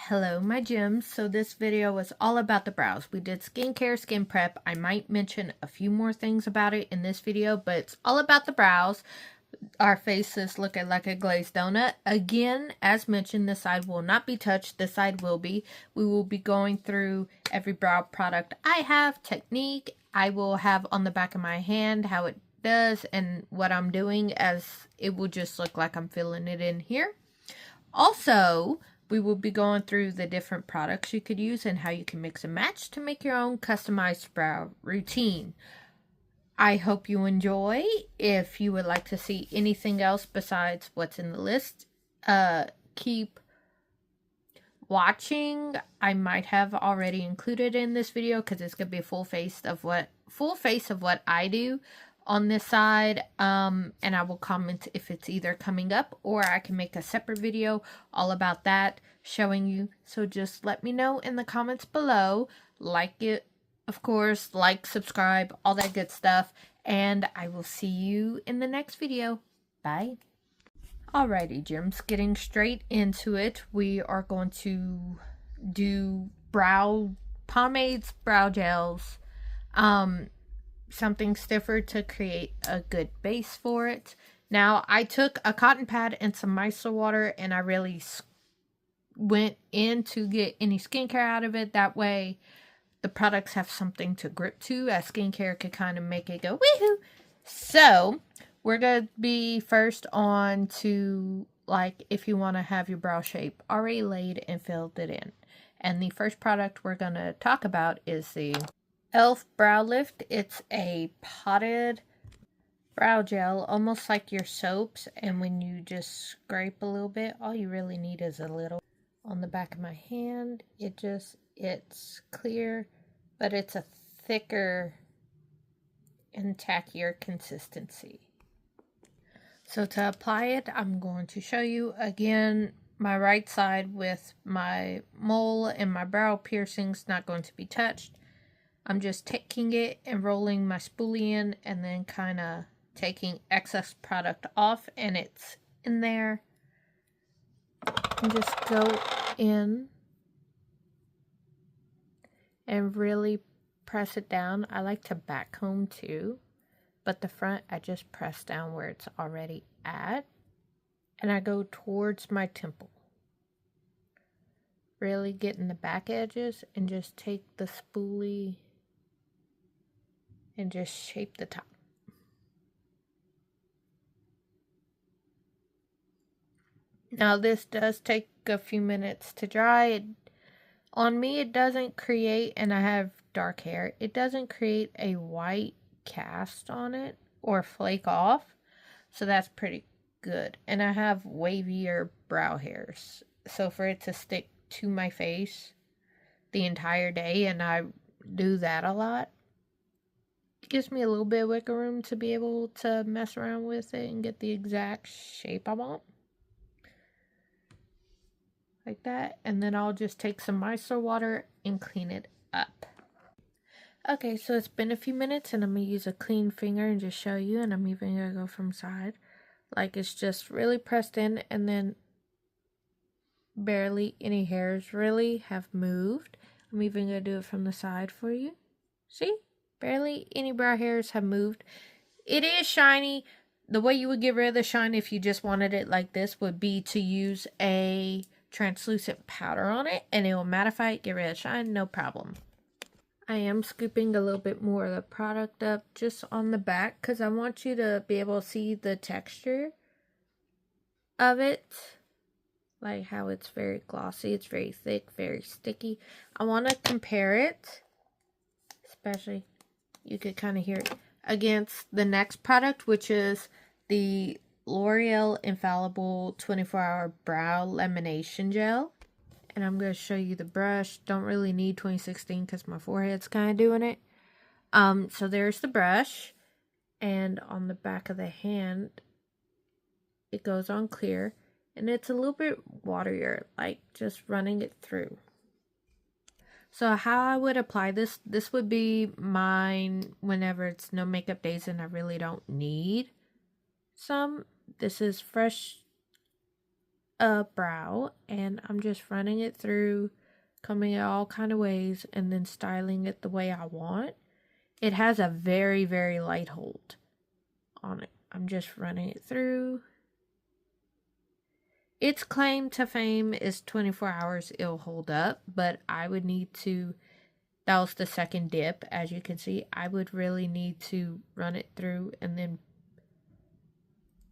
Hello my gems. So this video was all about the brows. We did skincare, skin prep. I might mention a few more things about it in this video, but it's all about the brows. Our faces looking like a glazed donut. Again, as mentioned, this side will not be touched. This side will be. We will be going through every brow product I have, technique. I will have on the back of my hand how it does and what I'm doing, as it will just look like I'm filling it in here. Also, we will be going through the different products you could use and how you can mix and match to make your own customized brow routine. I hope you enjoy. If you would like to see anything else besides what's in the list, keep watching. I might have already included in this video because it's going to be a full face of what I do on this side, and I will comment if it's either coming up, or I can make a separate video all about that showing you. So just let me know in the comments below. Like it, of course, like, subscribe, all that good stuff, and I will see you in the next video. Bye. Alrighty, gems, getting straight into it. We are going to do brow pomades, brow gels, something stiffer to create a good base for it. Now, I took a cotton pad and some micellar water, and I really went in to get any skincare out of it. That way, the products have something to grip to, as skincare could kind of make it go woohoo. So, we're going to be first on to, like, if you want to have your brow shape already laid and filled it in. And the first product we're going to talk about is the e.l.f. Brow Lift. It's a potted brow gel, almost like your soaps, and when you just scrape a little bit, all you really need is a little. On the back of my hand, it's clear, but it's a thicker and tackier consistency. So to apply it, I'm going to show you again my right side with my mole and my brow piercings not going to be touched. I'm just taking it and rolling my spoolie in, and then kind of taking excess product off, and it's in there. And just go in and really press it down. I like to back comb too, but the front I just press down where it's already at, and I go towards my temple. Really get in the back edges and just take the spoolie and just shape the top. Now this does take a few minutes to dry. On me it doesn't create, and I have dark hair, it doesn't create a white cast on it or flake off. So that's pretty good. And I have wavier brow hairs. So for it to stick to my face the entire day, and I do that a lot, it gives me a little bit of wiggle room to be able to mess around with it and get the exact shape I want. Like that. And then I'll just take some micellar water and clean it up. Okay, so it's been a few minutes, and I'm going to use a clean finger and just show you. And I'm even going to go from side. Like it's just really pressed in, and then barely any hairs really have moved. I'm even going to do it from the side for you. See? Barely any brow hairs have moved. It is shiny. The way you would get rid of the shine if you just wanted it like this would be to use a translucent powder on it, and it will mattify it, get rid of the shine, no problem. I am scooping a little bit more of the product up just on the back because I want you to be able to see the texture of it. Like how it's very glossy, it's very thick, very sticky. I want to compare it, especially, you could kind of hear it, against the next product, which is the L'Oreal Infallible 24-Hour Brow Lamination Gel. And I'm going to show you the brush. Don't really need 2016 because my forehead's kind of doing it. So there's the brush. And on the back of the hand, it goes on clear. And it's a little bit waterier, like just running it through. So how I would apply this would be mine whenever it's no makeup days and I really don't need some. This is fresh a brow, and I'm just running it through, coming it all kind of ways, and then styling it the way I want. It has a very, very light hold on it. I'm just running it through. Its claim to fame is 24 hours it'll hold up, but I would need to, that was the second dip, as you can see. I would really need to run it through and then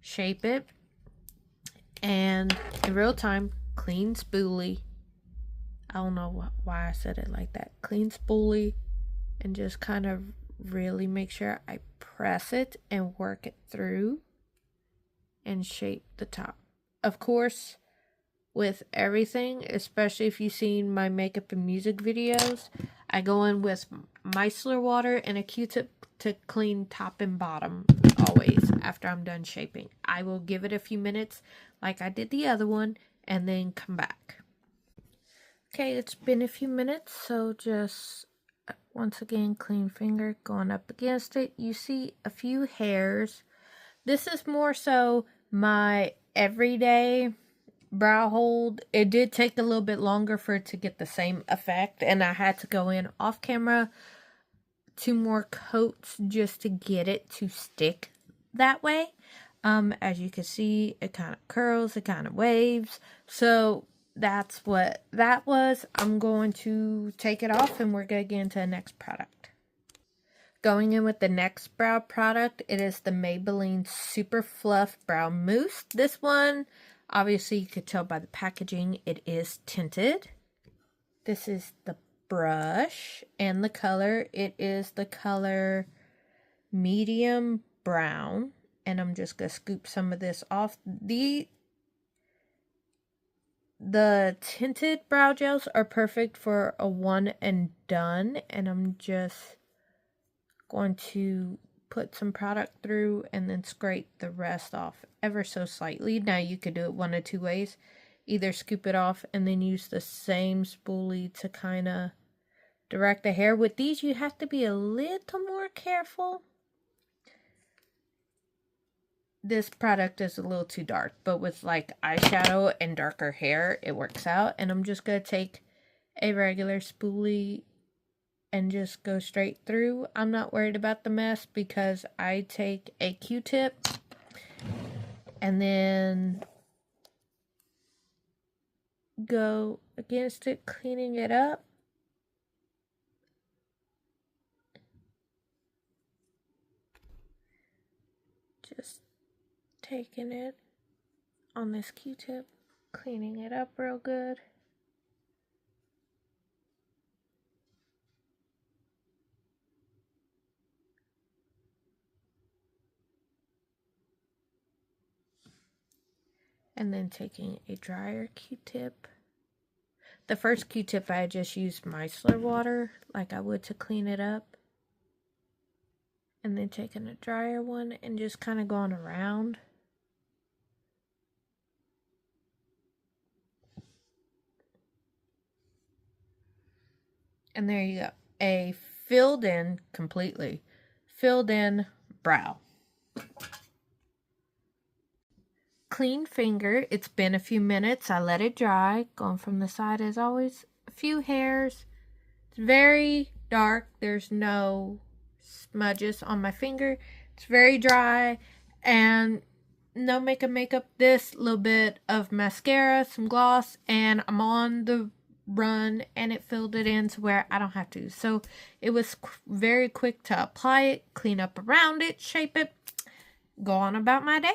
shape it. And in real time, clean spoolie. I don't know why I said it like that. Clean spoolie, and just kind of really make sure I press it and work it through and shape the top. Of course, with everything, especially if you've seen my makeup and music videos, I go in with micellar water and a Q-tip to clean top and bottom always after I'm done shaping. I will give it a few minutes like I did the other one and then come back. Okay, it's been a few minutes, so just once again, clean finger going up against it. You see a few hairs. This is more so my everyday brow hold. It did take a little bit longer for it to get the same effect, and I had to go in off camera 2 more coats just to get it to stick that way. As you can see, it kind of curls, it kind of waves. So that's what that was. I'm going to take it off and we're going to get into the next product. Going in with the next brow product, it is the Maybelline Super Fluff Brow Mousse. This one, obviously you could tell by the packaging, it is tinted. This is the brush and the color. It is the color medium brown. And I'm just going to scoop some of this off. The tinted brow gels are perfect for a one and done. And I'm just going to put some product through and then scrape the rest off ever so slightly. Now you could do it one of 2 ways. Either scoop it off and then use the same spoolie to kind of direct the hair. With these, you have to be a little more careful. This product is a little too dark, but with like eyeshadow and darker hair, it works out. And I'm just going to take a regular spoolie and just go straight through. I'm not worried about the mess because I take a Q-tip and then go against it, cleaning it up. Just taking it on this Q-tip, cleaning it up real good. And then taking a drier Q-tip. The first Q-tip I just used micellar water like I would to clean it up. And then taking a drier one and just kind of going around. And there you go. A filled in, completely filled in brow. Clean finger. It's been a few minutes. I let it dry. Going from the side as always. A few hairs. It's very dark. There's no smudges on my finger. It's very dry. And no makeup. This little bit of mascara, some gloss, and I'm on the run, and it filled it in to where I don't have to. So it was very quick to apply it, clean up around it, shape it, go on about my day.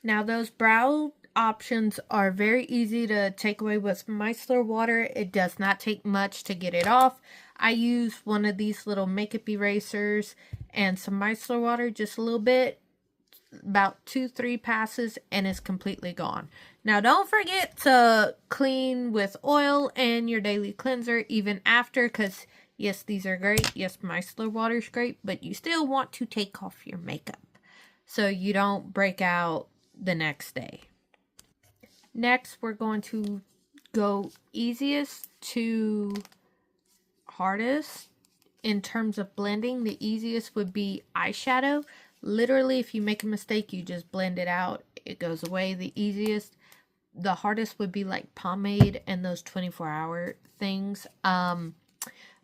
Now those brow options are very easy to take away with micellar water. It does not take much to get it off. I use one of these little makeup erasers and some micellar water, just a little bit, about 2-3 passes, and it's completely gone. Now don't forget to clean with oil and your daily cleanser even after, because yes, these are great. Yes, micellar water is great, but you still want to take off your makeup so you don't break out the next day. Next, we're going to go easiest to hardest in terms of blending. The easiest would be eyeshadow. Literally, if you make a mistake, you just blend it out. It goes away the easiest. The hardest would be like pomade and those 24-hour things.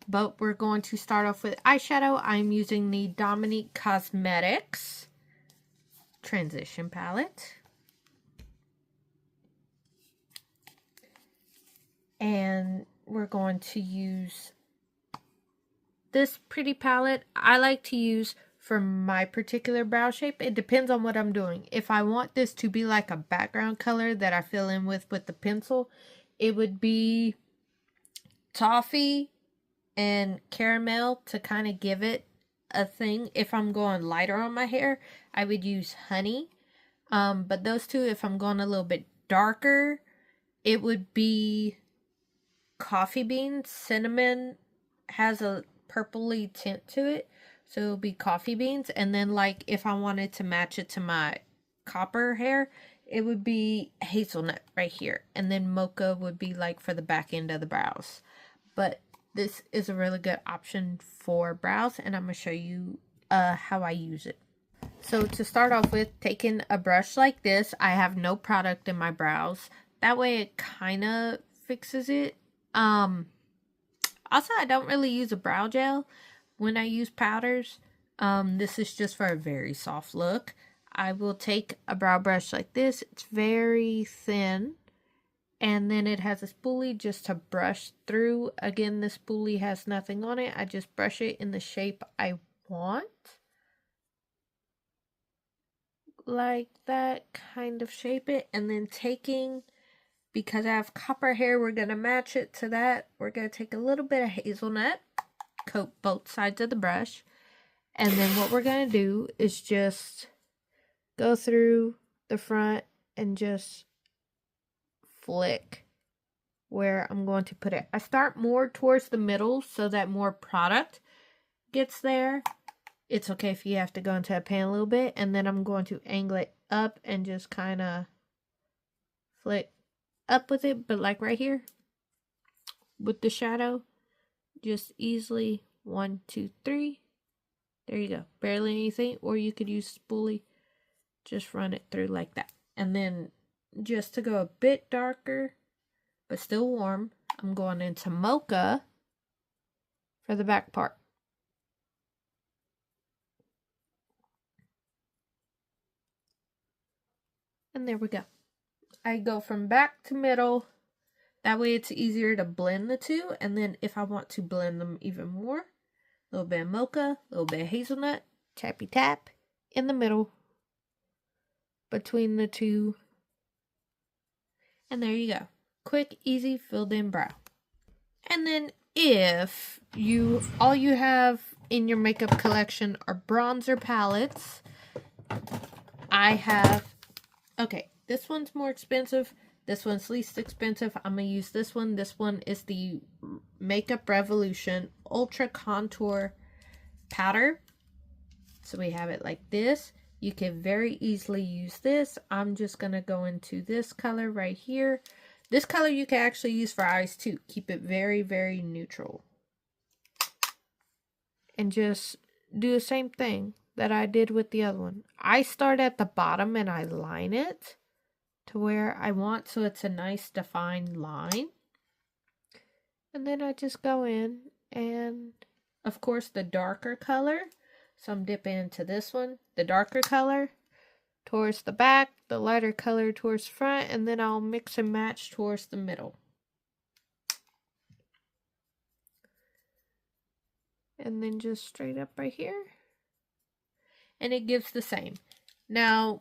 But we're going to start off with eyeshadow. I'm using the Dominique Cosmetics Transition Palette. And we're going to use this pretty palette. I like to use for my particular brow shape. It depends on what I'm doing. If I want this to be like a background color that I fill in with the pencil, it would be toffee and caramel to kind of give it a thing. If I'm going lighter on my hair, I would use honey. But those two, if I'm going a little bit darker, it would be coffee beans. Cinnamon has a purpley tint to it, so it'll be coffee beans. And then like if I wanted to match it to my copper hair, it would be hazelnut right here. And then mocha would be like for the back end of the brows. But this is a really good option for brows, and I'm going to show you how I use it. So to start off with, taking a brush like this, I have no product in my brows. That way it kind of fixes it. Also, I don't really use a brow gel when I use powders. This is just for a very soft look. I will take a brow brush like this. It's very thin. And then it has a spoolie just to brush through. Again, the spoolie has nothing on it. I just brush it in the shape I want. Like that, kind of shape it. And then taking, because I have copper hair, we're going to match it to that. We're going to take a little bit of hazelnut, coat both sides of the brush. And then what we're going to do is just go through the front and just flick where I'm going to put it. I start more towards the middle so that more product gets there. It's okay if you have to go into a pan a little bit. And then I'm going to angle it up and just kind of flick up with it. But like right here with the shadow, just easily 1, 2, 3. There you go. Barely anything. Or you could use spoolie. Just run it through like that. And then just to go a bit darker, but still warm, I'm going into mocha for the back part. And there we go. I go from back to middle. That way it's easier to blend the two. And then if I want to blend them even more, a little bit of mocha, a little bit of hazelnut, tappy tap in the middle between the two. And there you go. Quick, easy, filled in brow. And then if all you have in your makeup collection are bronzer palettes, I have, okay, this one's more expensive. This one's least expensive. I'm going to use this one. This one is the Makeup Revolution Ultra Contour Powder. So we have it like this. You can very easily use this. I'm just going to go into this color right here. This color you can actually use for eyes too. Keep it very, very neutral. And just do the same thing that I did with the other one. I start at the bottom and I line it to where I want, so it's a nice defined line. And then I just go in and, of course, the darker color. So I'm dipping into this one, the darker color towards the back, the lighter color towards front, and then I'll mix and match towards the middle. And then just straight up right here. And it gives the same. Now,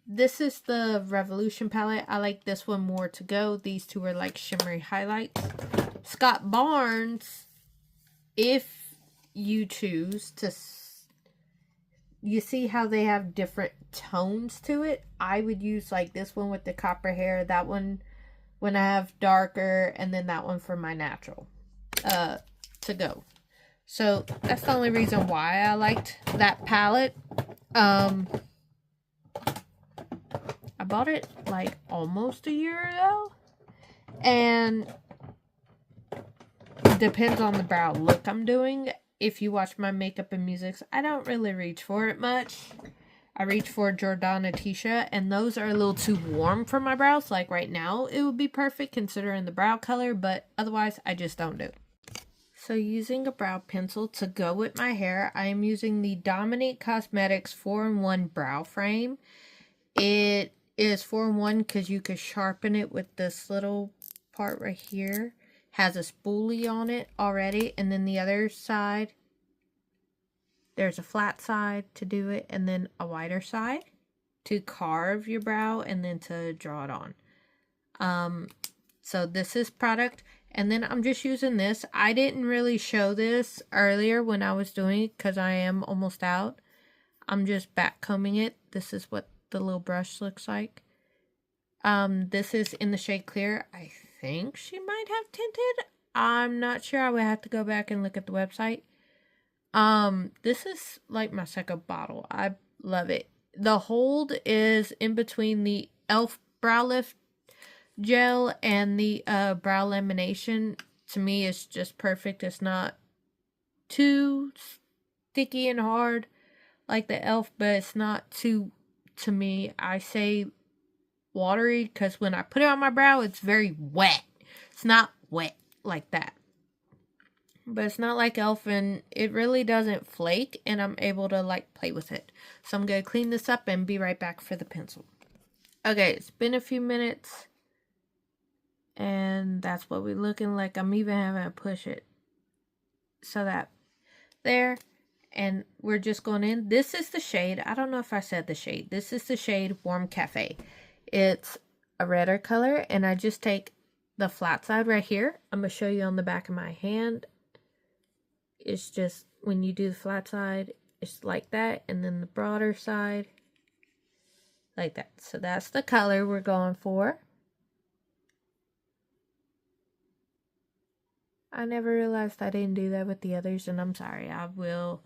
this is the Revolution palette. I like this one more to go. These two are like shimmery highlights. Scott Barnes, if you choose to, you see how they have different tones to it? I would use like this one with the copper hair, that one when I have darker, and then that one for my natural to go. So that's the only reason why I liked that palette. I bought it like almost a year ago, and it depends on the brow look I'm doing. If you watch my makeup and musics, I don't really reach for it much. I reach for Jordana Tisha, and those are a little too warm for my brows. Like right now, it would be perfect considering the brow color, but otherwise, I just don't do it. So using a brow pencil to go with my hair, I am using the Dominique Cosmetics 4-in-1 Brow Frame. It is 4-in-1 because you could sharpen it with this little part right here. Has a spoolie on it already, and then the other side, there's a flat side to do it, and then a wider side to carve your brow and then to draw it on. So this is product. And then I'm just using this. I didn't really show this earlier when I was doing it because I am almost out. I'm just back combing it. This is what the little brush looks like. This is in the shade Clear. I think she might have tinted. I'm not sure. I would have to go back and look at the website. This is like my second bottle. I love it. The hold is in between the e.l.f. Brow Lift gel and the brow lamination. To me, it's just perfect. It's not too sticky and hard like the e.l.f., but it's not too, to me, I say watery, because when I put it on my brow, it's very wet. It's not wet like that, but it's not like e.l.f., and it really doesn't flake, and I'm able to like play with it. So I'm gonna clean this up and be right back for the pencil. Okay, it's been a few minutes. And that's what we're looking like. I'm even having to push it so that there. And we're just going in. This is the shade. I don't know if I said the shade. This is the shade Warm Cafe. It's a redder color. And I just take the flat side right here. I'm going to show you on the back of my hand. It's just when you do the flat side, it's like that. And then the broader side, like that. So that's the color we're going for. I never realized I didn't do that with the others, and I'm sorry. I will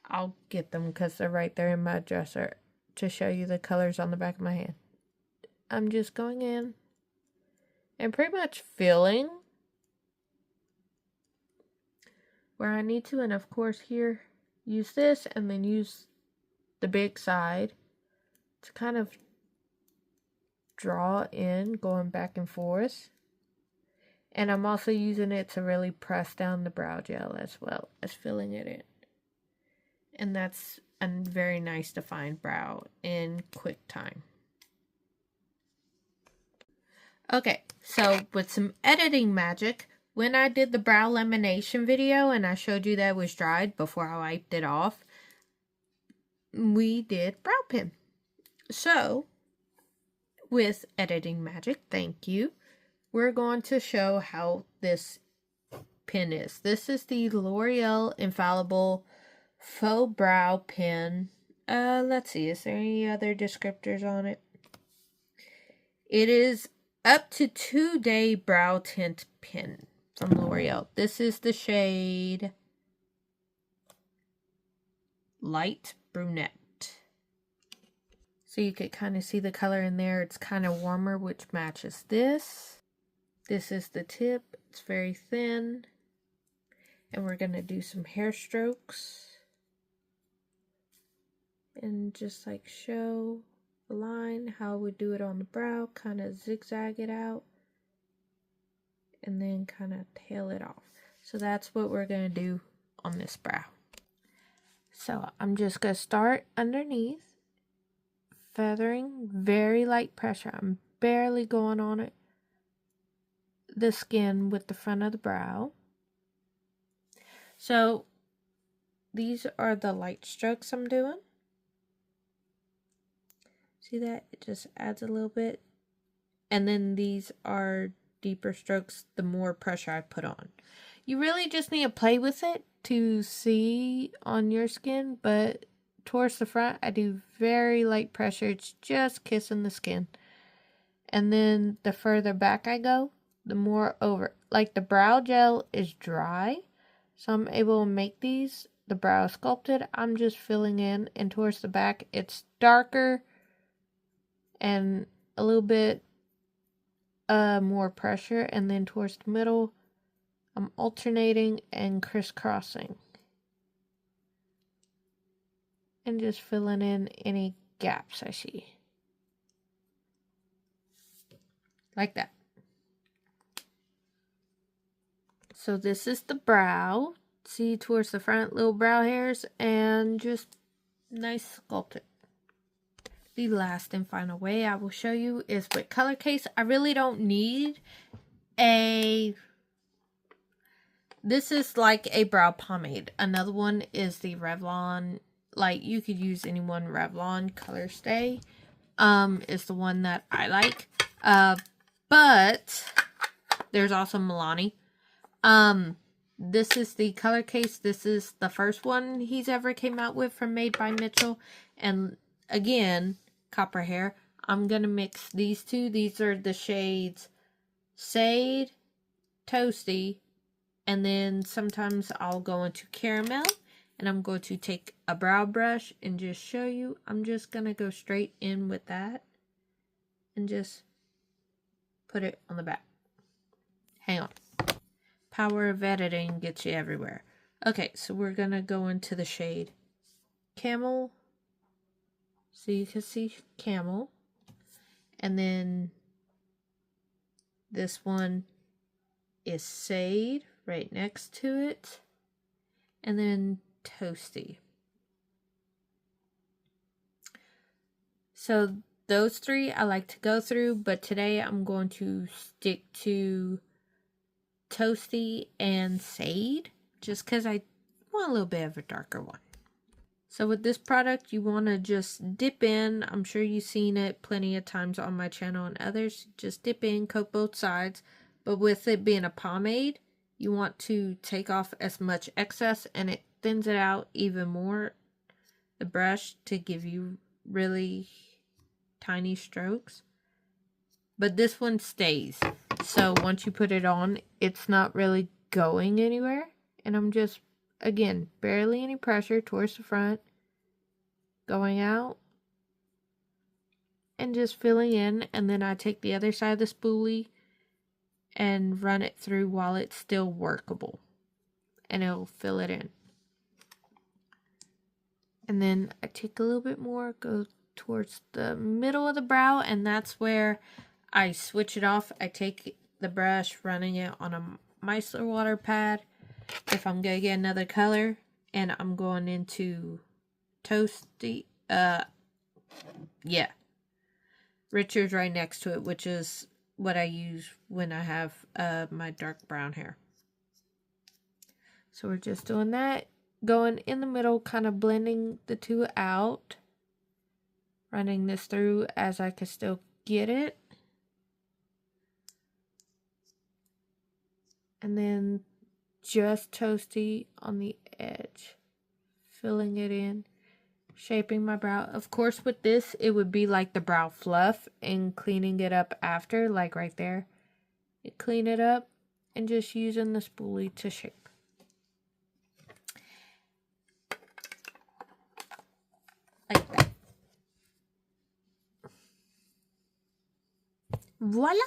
I'll get them because they're right there in my dresser to show you the colors on the back of my hand. I'm just going in and pretty much filling where I need to, and of course here, use this and then use the big side to kind of draw in, going back and forth. And I'm also using it to really press down the brow gel as well as filling it in. And that's a very nice defined brow in quick time. Okay, so with some editing magic, when I did the brow lamination video and I showed you that it was dried before I wiped it off, we did brow pen. So, with editing magic, thank you, we're going to show how this pen is. This is the L'Oreal Infallible Faux Brow Pen. Let's see, is there any other descriptors on it? It is up to 2-day brow tint pen from L'Oreal. This is the shade Light Brunette. So you could kind of see the color in there. It's kind of warmer, which matches this. This is the tip. It's very thin. And we're going to do some hair strokes. And just like show the line, how we do it on the brow. Kind of zigzag it out. And then kind of tail it off. So that's what we're going to do on this brow. So I'm just going to start underneath. Feathering, very light pressure. I'm barely going on it. The skin with the front of the brow. So these are the light strokes I'm doing. See that? It just adds a little bit. And then these are deeper strokes the more pressure I put on. You really just need to play with it to see on your skin, but towards the front I do very light pressure. It's just kissing the skin. And then the further back I go, the more over. Like the brow gel is dry, so I'm able to make these. The brow sculpted, I'm just filling in, and towards the back it's darker and a little bit more pressure, and then towards the middle I'm alternating and crisscrossing. and just filling in any gaps I see. Like that. So this is the brow. See towards the front, little brow hairs, and just nice sculpted. The last and final way I will show you is with Color Case. I really don't need a... This is like a brow pomade. Another one is the Revlon, like you could use any one. Revlon Color Stay is the one that I like. But there's also Milani. This is the Color Case. This is the first one he's ever came out with from Made by Mitchell. And again, copper hair. I'm going to mix these two. These are the shades Sade, Toasty, and then sometimes I'll go into Caramel. And I'm going to take a brow brush and just show you. I'm just going to go straight in with that. And just put it on the back. Hang on. Power of editing gets you everywhere. Okay, so we're going to go into the shade Camel. So you can see Camel. And then this one is Sade right next to it. And then Toasty. So those three I like to go through, but today I'm going to stick to Toasty and Sade, just because I want a little bit of a darker one. So with this product, you want to just dip in. I'm sure you've seen it plenty of times on my channel and others. Just dip in, coat both sides. But with it being a pomade, you want to take off as much excess, and it thins it out even more, the brush, to give you really tiny strokes. But this one stays. So once you put it on, it's not really going anywhere. And I'm just, again, barely any pressure towards the front. Going out. And just filling in. And then I take the other side of the spoolie and run it through while it's still workable. And it'll fill it in. And then I take a little bit more, go towards the middle of the brow, and that's where I switch it off. I take the brush, running it on a micellar water pad if I'm going to get another color, and I'm going into Toasty, Richard's right next to it, which is what I use when I have my dark brown hair. So we're just doing that, going in the middle, kind of blending the two out, running this through as I can still get it. And then just Toasty on the edge, filling it in, shaping my brow. Of course, with this, it would be like the brow fluff and cleaning it up after, like right there. You clean it up and just using the spoolie to shape. Like that. Voila!